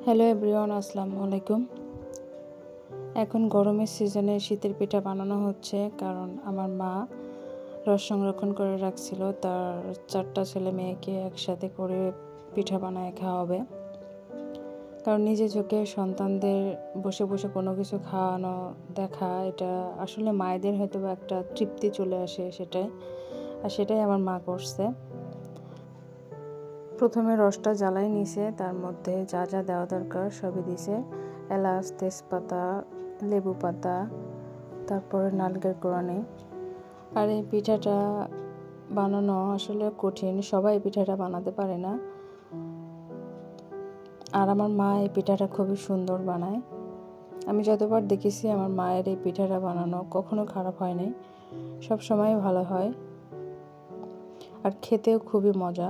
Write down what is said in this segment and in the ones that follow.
Hello everyone, আসসালামু আলাইকুম। এখন গরমের সিজনে শীতের পিঠা বানানো হচ্ছে, কারণ আমার মা রস সংরক্ষণ করে রাখছিল। তার 4টা ছেলে মেয়েকে একসাথে করে পিঠা বানায় খাওয়াবে। কারণ নিজে চোখে সন্তানদের বসে বসে কোনো কিছু খাওয়ানো দেখা, এটা আসলে মায়েদের হয়তো বা একটা তৃপ্তি চলে আসে সেটাই আমার মা করছে। প্রথমে রসটা জ্বালাই নিছে, তার মধ্যে যা যা দেওয়া দরকার সবই দিছে। এলাচ, তেজপাতা, লেবু পাতা, তারপরে নারকেল কোরানি। আর এই পিঠাটা বানানো আসলে কঠিন, সবাই পিঠাটা বানাতে পারে না। আর আমার মা এই পিঠাটা খুবই সুন্দর বানায়। আমি যতবার দেখেছি আমার মায়ের এই পিঠাটা বানানো কখনো খারাপ হয়নি, সব সময় ভালো হয়। আর খেতেও খুবই মজা।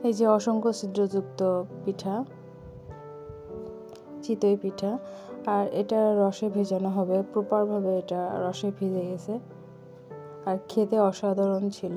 এই যে অসংখ্য ছিদ্রযুক্ত পিঠা, চিতই পিঠা, আর এটা রসে ভেজানো হবে প্রপারভাবে। এটা রসে ভিজে গেছে আর খেতে অসাধারণ ছিল।